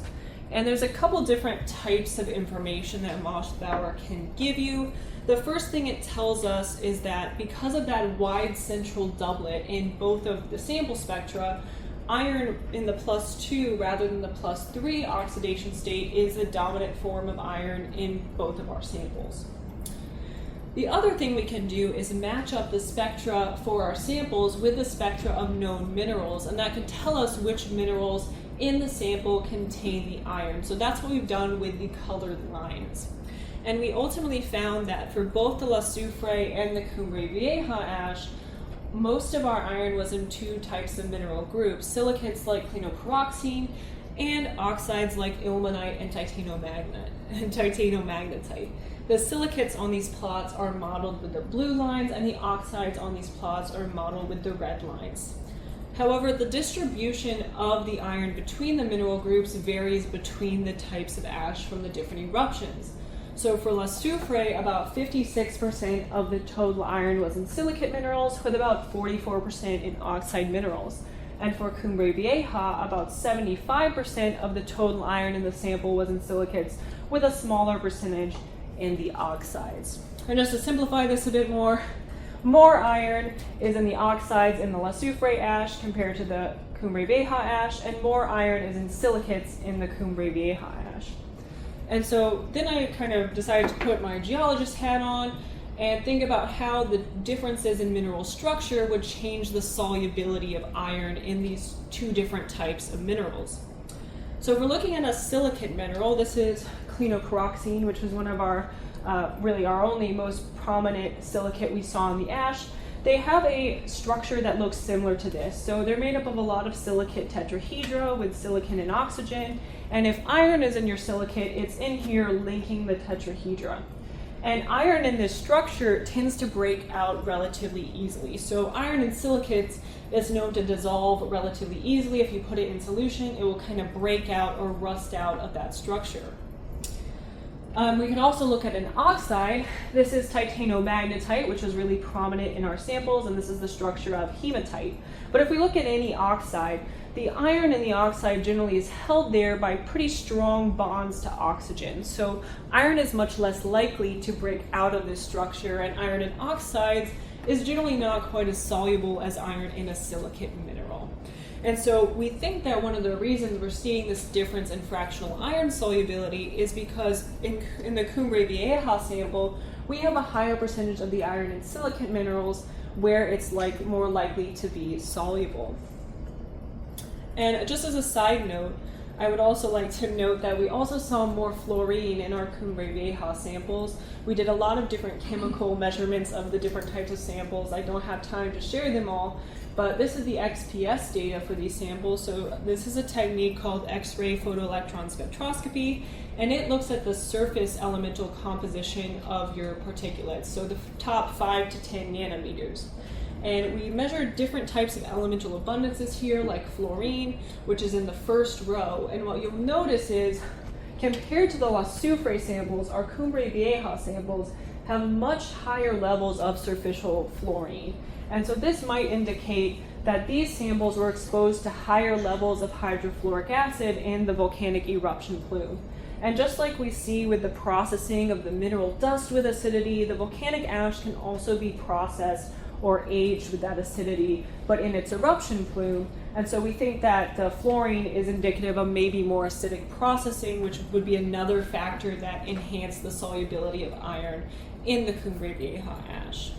And there's a couple different types of information that Moschbauer can give you. The first thing it tells us is that because of that wide central doublet in both of the sample spectra, iron in the +2 rather than the +3 oxidation state is the dominant form of iron in both of our samples. The other thing we can do is match up the spectra for our samples with the spectra of known minerals, and that can tell us which minerals in the sample contain the iron. So that's what we've done with the colored lines. And we ultimately found that for both the La Soufre and the Cumbre Vieja ash, most of our iron was in two types of mineral groups, silicates like clinopyroxene and oxides like ilmenite and titanomagnetite. The silicates on these plots are modeled with the blue lines, and the oxides on these plots are modeled with the red lines. However, the distribution of the iron between the mineral groups varies between the types of ash from the different eruptions. So for La Soufre, about 56% of the total iron was in silicate minerals, with about 44% in oxide minerals. And for Cumbre Vieja, about 75% of the total iron in the sample was in silicates, with a smaller percentage in the oxides. And just to simplify this a bit more iron is in the oxides in the La Soufre ash compared to the Cumbre Vieja ash, and more iron is in silicates in the Cumbre Vieja ash. And so then I kind of decided to put my geologist hat on and think about how the differences in mineral structure would change the solubility of iron in these two different types of minerals. So if we're looking at a silicate mineral, this is clinopyroxene, which was one of our really our only most prominent silicate we saw in the ash. They have a structure that looks similar to this. So they're made up of a lot of silicate tetrahedra with silicon and oxygen. And if iron is in your silicate, it's in here linking the tetrahedra. And iron in this structure tends to break out relatively easily. So iron in silicates is known to dissolve relatively easily. If you put it in solution, it will kind of break out or rust out of that structure. We can also look at an oxide. This is titanomagnetite, which is really prominent in our samples, and this is the structure of hematite. But if we look at any oxide, the iron in the oxide generally is held there by pretty strong bonds to oxygen. So iron is much less likely to break out of this structure, and iron in oxides is generally not quite as soluble as iron in a silicate mineral. And so we think that one of the reasons we're seeing this difference in fractional iron solubility is because in the Cumbre Vieja sample, we have a higher percentage of the iron in silicate minerals where it's more likely to be soluble. And just as a side note, I would also like to note that we also saw more fluorine in our Cumbre Vieja samples. We did a lot of different chemical measurements of the different types of samples. I don't have time to share them all, but this is the XPS data for these samples. So this is a technique called X-ray photoelectron spectroscopy, and it looks at the surface elemental composition of your particulates, so the top 5 to 10 nanometers. And we measured different types of elemental abundances here, like fluorine, which is in the first row. And what you'll notice is, compared to the La Soufre samples, our Cumbre Vieja samples have much higher levels of superficial fluorine. And so this might indicate that these samples were exposed to higher levels of hydrofluoric acid in the volcanic eruption plume. And just like we see with the processing of the mineral dust with acidity, the volcanic ash can also be processed or aged with that acidity, but in its eruption plume. And so we think that the fluorine is indicative of maybe more acidic processing, which would be another factor that enhanced the solubility of iron in the Cumbre Vieja ash.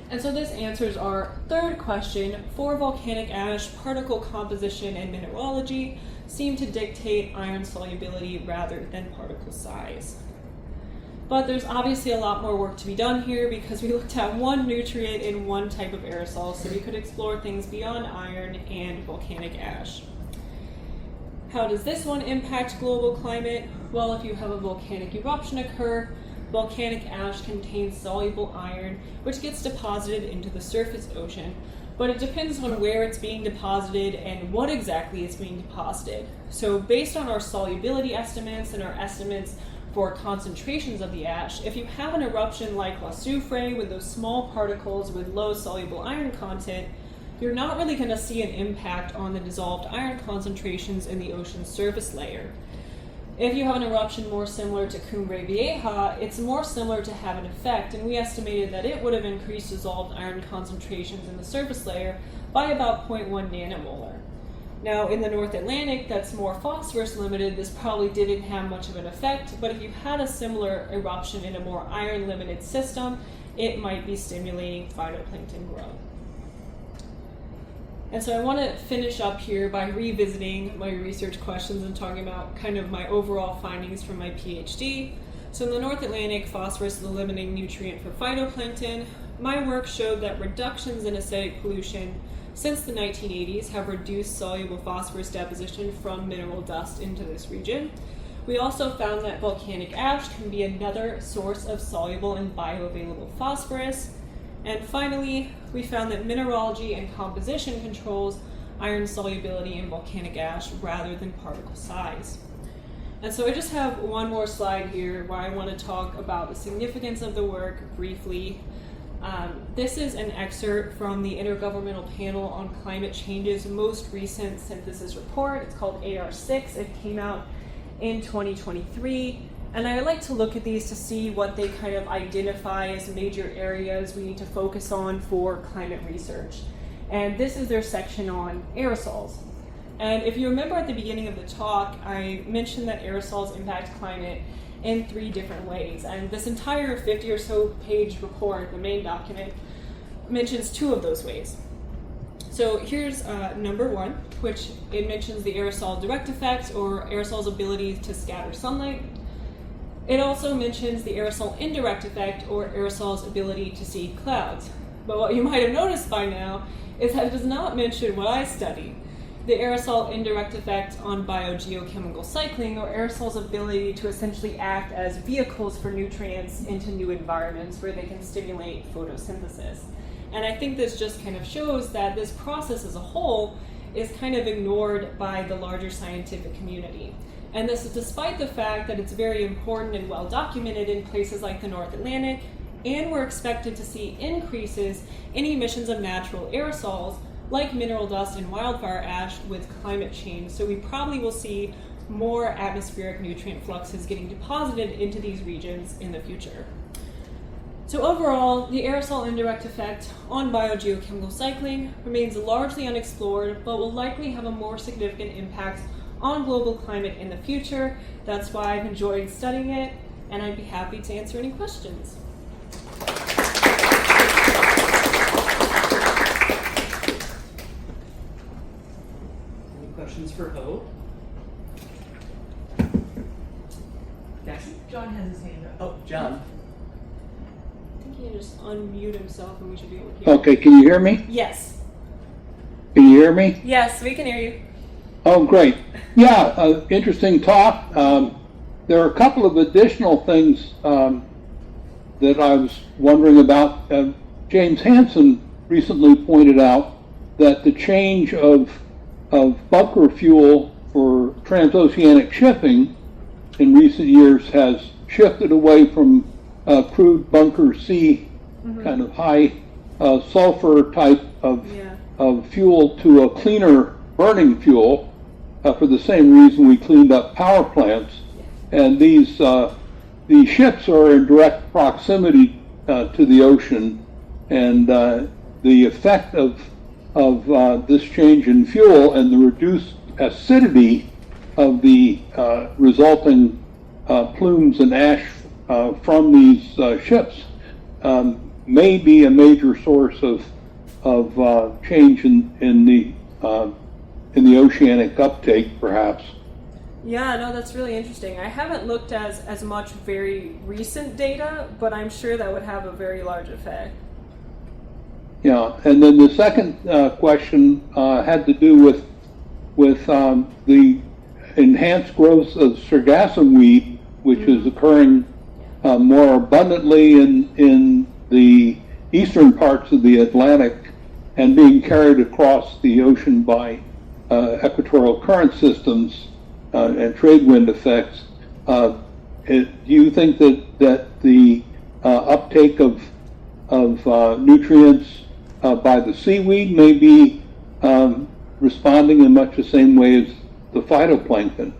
And so this answers our third question. For volcanic ash, particle composition and mineralogy seem to dictate iron solubility rather than particle size. But there's obviously a lot more work to be done here because we looked at one nutrient in one type of aerosol, so we could explore things beyond iron and volcanic ash. How does this one impact global climate? Well, if you have a volcanic eruption occur, volcanic ash contains soluble iron, which gets deposited into the surface ocean. But it depends on where it's being deposited and what exactly is being deposited. So based on our solubility estimates and our estimates for concentrations of the ash, if you have an eruption like La Soufre with those small particles with low soluble iron content, you're not really going to see an impact on the dissolved iron concentrations in the ocean's surface layer. If you have an eruption more similar to Cumbre Vieja, it's more similar to have an effect, and we estimated that it would have increased dissolved iron concentrations in the surface layer by about 0.1 nanomolar. Now, in the North Atlantic, that's more phosphorus limited, this probably didn't have much of an effect, but if you had a similar eruption in a more iron limited system, it might be stimulating phytoplankton growth. And so I want to finish up here by revisiting my research questions and talking about kind of my overall findings from my PhD. So in the North Atlantic, phosphorus is the limiting nutrient for phytoplankton. My work showed that reductions in acidic pollution since the 1980s have reduced soluble phosphorus deposition from mineral dust into this region. We also found that volcanic ash can be another source of soluble and bioavailable phosphorus. And finally, we found that mineralogy and composition controls iron solubility in volcanic ash rather than particle size. And so I just have one more slide here where I want to talk about the significance of the work briefly. This is an excerpt from the Intergovernmental Panel on Climate Change's most recent synthesis report. It's called AR6. It came out in 2023. And I like to look at these to see what they kind of identify as major areas we need to focus on for climate research. And this is their section on aerosols. And if you remember at the beginning of the talk, I mentioned that aerosols impact climate in 3 different ways. And this entire 50 or so page report, the main document, mentions 2 of those ways. So here's number 1, which it mentions the aerosol-direct effect, or aerosol's ability to scatter sunlight. It also mentions the aerosol-indirect effect, or aerosol's ability to seed clouds. But what you might have noticed by now is that it does not mention what I studied, the aerosol-indirect effect on biogeochemical cycling, or aerosol's ability to essentially act as vehicles for nutrients into new environments where they can stimulate photosynthesis. And I think this just kind of shows that this process as a whole is kind of ignored by the larger scientific community. And this is despite the fact that it's very important and well documented in places like the North Atlantic, and we're expected to see increases in emissions of natural aerosols like mineral dust and wildfire ash with climate change. So we probably will see more atmospheric nutrient fluxes getting deposited into these regions in the future. So overall, the aerosol indirect effect on biogeochemical cycling remains largely unexplored, but will likely have a more significant impact on global climate in the future. That's why I've enjoyed studying it, and I'd be happy to answer any questions. Any questions for Hope? Yes? John has his hand up. Oh, John. I think he can just unmute himself and we should be able to hear him. Okay, can you hear me? Yes. Can you hear me? Yes, we can hear you. Oh, great. Yeah, interesting talk. There are a couple of additional things that I was wondering about. James Hansen recently pointed out that the change of bunker fuel for transoceanic shipping in recent years has shifted away from crude bunker C, kind of high sulfur type of fuel, to a cleaner burning fuel for the same reason we cleaned up power plants. And these ships are in direct proximity to the ocean, and the effect of this change in fuel and the reduced acidity of the resulting plumes and ash from these ships may be a major source of change in the oceanic uptake, perhaps. Yeah, no, that's really interesting. I haven't looked as much very recent data, but I'm sure that would have a very large effect. Yeah, and then the second question had to do with the enhanced growth of sargassum weed, which is occurring more abundantly in the eastern parts of the Atlantic and being carried across the ocean by equatorial current systems and trade wind effects. Do you think that the uptake of nutrients by the seaweed may be responding in much the same way as the phytoplankton.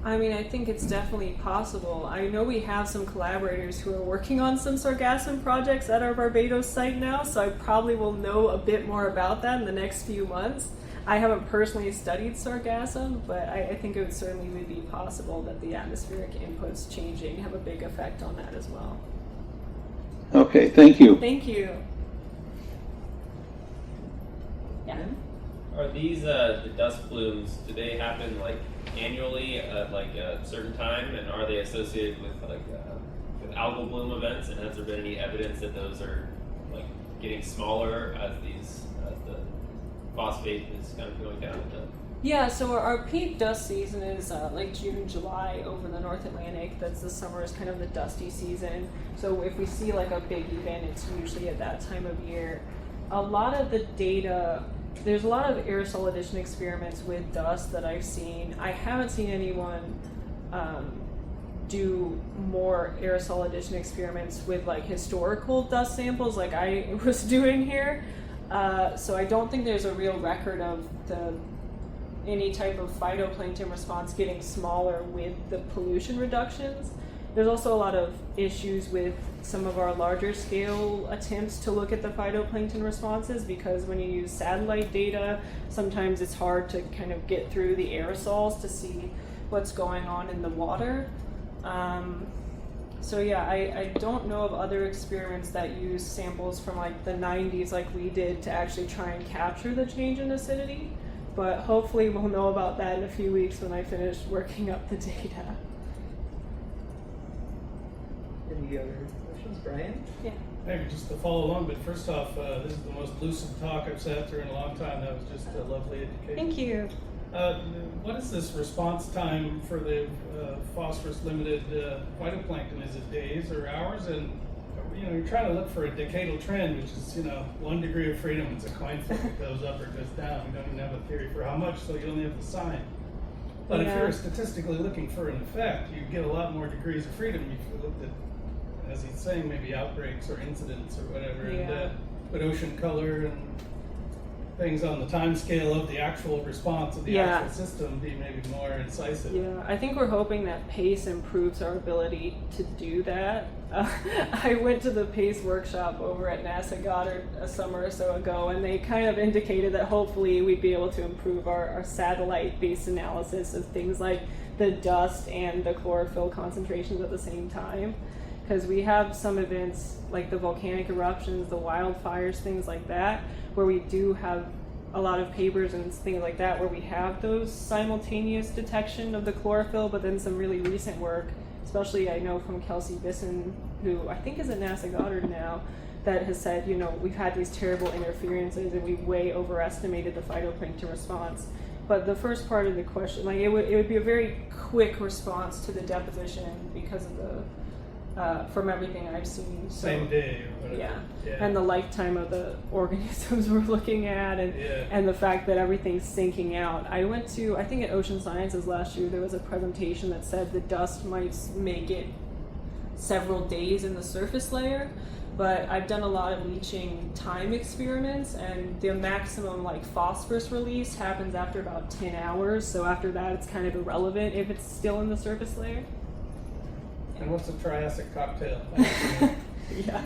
I mean, I think it's definitely possible. I know we have some collaborators who are working on some sargassum projects at our Barbados site now, so I probably will know a bit more about that in the next few months. I haven't personally studied sargassum, but I think it would certainly be possible that the atmospheric inputs changing have a big effect on that as well. Okay, thank you. Thank you. Yeah. Are these the dust plumes? Do they happen like annually at like a certain time, and are they associated with with algal bloom events? And has there been any evidence that those are like getting smaller as the phosphate is kind of going down? Yeah, so our peak dust season is like June, July over the North Atlantic. That's the summer is kind of the dusty season. So if we see like a big event, it's usually at that time of year. A lot of the data, there's a lot of aerosol addition experiments with dust that I've seen. I haven't seen anyone do more aerosol addition experiments with like historical dust samples like I was doing here. So I don't think there's a real record of any type of phytoplankton response getting smaller with the pollution reductions. There's also a lot of issues with some of our larger scale attempts to look at the phytoplankton responses, because when you use satellite data, sometimes it's hard to kind of get through the aerosols to see what's going on in the water. So yeah, I don't know of other experiments that use samples from like the 90s like we did to actually try and capture the change in acidity, but hopefully we'll know about that in a few weeks when I finish working up the data. Any other questions, Brian? Yeah. Maybe just to follow along, but first off, this is the most lucid talk I've sat through in a long time. That was just a lovely education. Thank you. What is this response time for the phosphorus limited phytoplankton? Is it days or hours? And you're trying to look for a decadal trend, which is 1 degree of freedom. It's a coin flip. It goes up or goes down. We don't even have a theory for how much, so you only have the sign. But if you're statistically looking for an effect, you get a lot more degrees of freedom if you looked at, as he's saying, maybe outbreaks or incidents or whatever, and put ocean color and things on the time scale of the actual response of the actual system be maybe more incisive. Yeah, I think we're hoping that PACE improves our ability to do that. I went to the PACE workshop over at NASA Goddard a summer or so ago, and they kind of indicated that hopefully we'd be able to improve our satellite-based analysis of things like the dust and the chlorophyll concentrations at the same time. Because we have some events like the volcanic eruptions, the wildfires, things like that, where we do have a lot of papers and things like that where we have those simultaneous detection of the chlorophyll, but then some really recent work, especially I know from Kelsey Bisson, who I think is at NASA Goddard now, that has said, we've had these terrible interferences and we way overestimated the phytoplankton response. But the first part of the question, like it would be a very quick response to the deposition because of the from everything I've seen. So, Same day or whatever. Yeah, and the lifetime of the organisms we're looking at, and the fact that everything's sinking out. I went to, I think at Ocean Sciences last year, there was a presentation that said the dust might make it several days in the surface layer, but I've done a lot of leaching time experiments, and the maximum like phosphorus release happens after about 10 hours, so after that it's kind of irrelevant if it's still in the surface layer. And what's a Triassic cocktail? Yeah.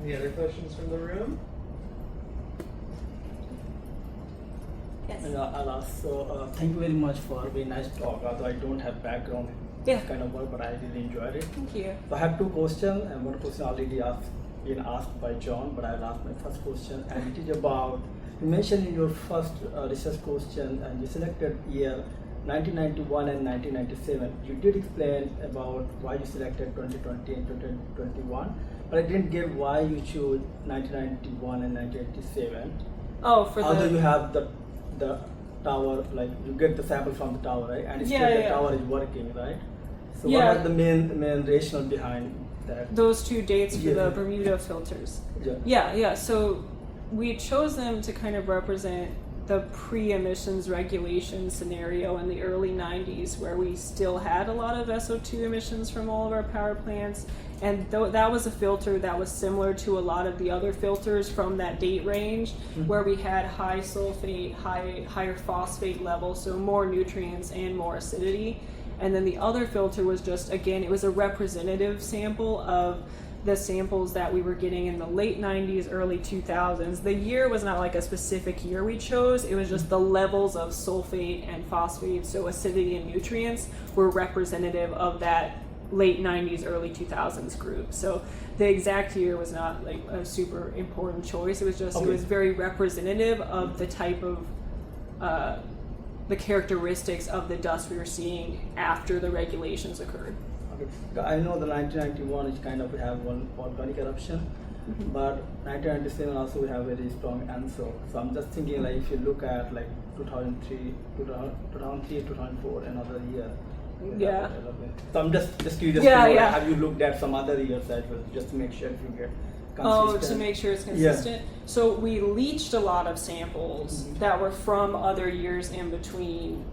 Any other questions from the room? Yes. And I'll ask, so thank you very much for a very nice talk. Although I don't have background in this kind of work, but I really enjoyed it. Thank you. So I have 2 questions, and one question already been asked by John, but I'll ask my first question, and it is about, you mentioned in your first research question, and you selected year 1991 and 1997. You did explain about why you selected 2020 and 2021, but I didn't get why you chose 1991 and 1987. Oh, for although the... you have the tower, like you get the sample from the tower, right? And still the tower is working, right? So what was the main rationale behind that? Those 2 dates for the Bermuda filters. Yeah. So we chose them to kind of represent the pre-emissions regulation scenario in the early 90s where we still had a lot of SO2 emissions from all of our power plants. And that was a filter that was similar to a lot of the other filters from that date range, where we had high sulfate, higher phosphate levels, so more nutrients and more acidity. And then the other filter was just, again, it was a representative sample of the samples that we were getting in the late 90s, early 2000s. The year was not like a specific year we chose, it was just the levels of sulfate and phosphate, so acidity and nutrients, were representative of that late 90s, early 2000s group. So the exact year was not like a super important choice. It was just, it was very representative of the type of, the characteristics of the dust we were seeing after the regulations occurred. Okay. I know the 1991 is kind of we have one volcanic eruption, but 1997 also we have very strong Aerosol. So I'm just thinking like if you look at like 2003, 2004, another year. Yeah. So I'm just curious. Yeah, to know, yeah. Have you looked at some other years as well, just to make sure if you get consistent? Oh, to make sure it's consistent. Yeah. So we leached a lot of samples that were from other years in between.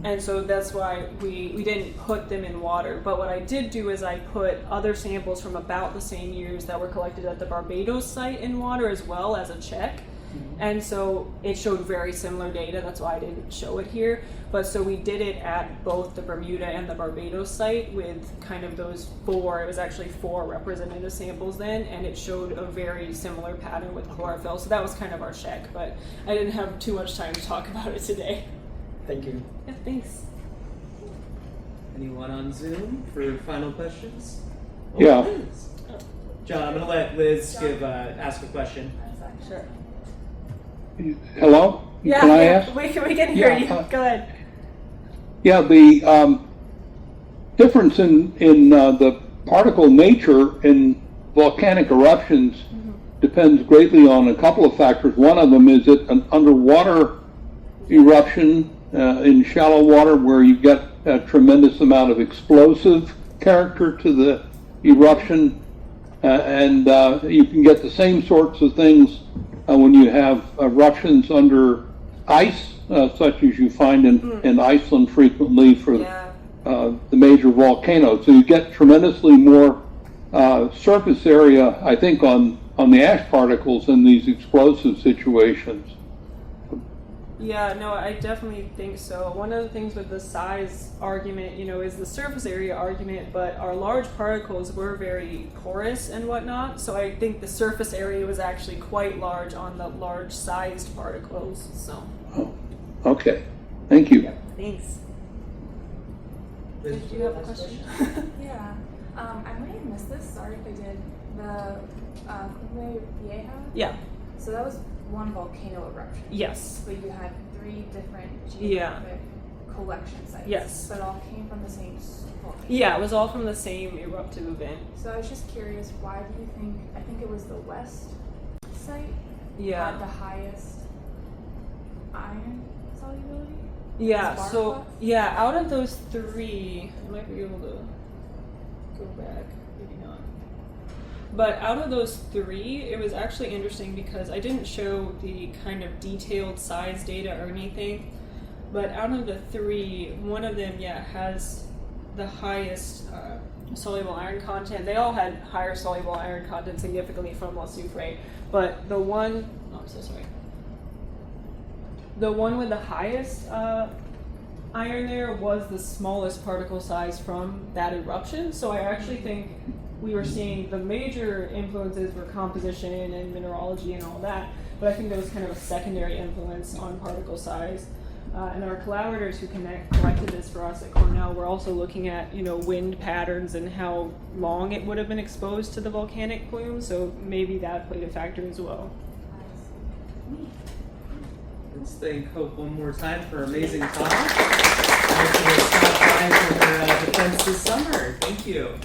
And so that's why we didn't put them in water. But what I did do is I put other samples from about the same years that were collected at the Barbados site in water as well as a check. And so it showed very similar data. That's why I didn't show it here. But so we did it at both the Bermuda and the Barbados site with kind of those it was actually 4 representative samples then, and it showed a very similar pattern with chlorophyll. So that was kind of our check, but I didn't have too much time to talk about it today. Thank you. Yeah, thanks. Anyone on Zoom for final questions? Yeah. Liz. John, I'm going to let Liz ask a question. Sure. Hello? Yeah, Can I ask? we can hear you. Go ahead. Yeah, the difference in the particle nature in volcanic eruptions depends greatly on a couple of factors. One of them is it an underwater eruption in shallow water where you get a tremendous amount of explosive character to the eruption, and you can get the same sorts of things when you have eruptions under ice, such as you find in Iceland frequently for the major volcanoes. So you get tremendously more surface area, I think, on the ash particles in these explosive situations. Yeah, no, I definitely think so. One of the things with the size argument, is the surface area argument, but our large particles were very porous and whatnot, so I think the surface area was actually quite large on the large-sized particles, so. Oh, okay. Thank you. Yeah, thanks. Did you have a question? Yeah. I might have missed this. Sorry if I did. The Cumbre Vieja? Yeah. So that was one volcano eruption. Yes. But you had 3 different geographic collection sites. Yes. But it all came from the same volcano. Yeah, it was all from the same eruptive event. So I was just curious, why do you think, I think it was the west site Yeah. had the highest iron solubility? Yeah, Spark so, flux? yeah, out of those 3, I might be able to go back, maybe not. But out of those 3, it was actually interesting because I didn't show the kind of detailed size data or anything, but out of the 3, one of them, has the highest soluble iron content. They all had higher soluble iron content significantly from La Soufrière, but the one, I'm so sorry. The one with the highest iron there was the smallest particle size from that eruption. So I actually think we were seeing the major influences were composition and mineralogy and all that, but I think there was kind of a secondary influence on particle size. And our collaborators who collected this for us at Cornell were also looking at, wind patterns and how long it would have been exposed to the volcanic plume. So maybe that played a factor as well. Let's thank Hope one more time for amazing talk. Thanks for stopping by for her defense this summer. Thank you.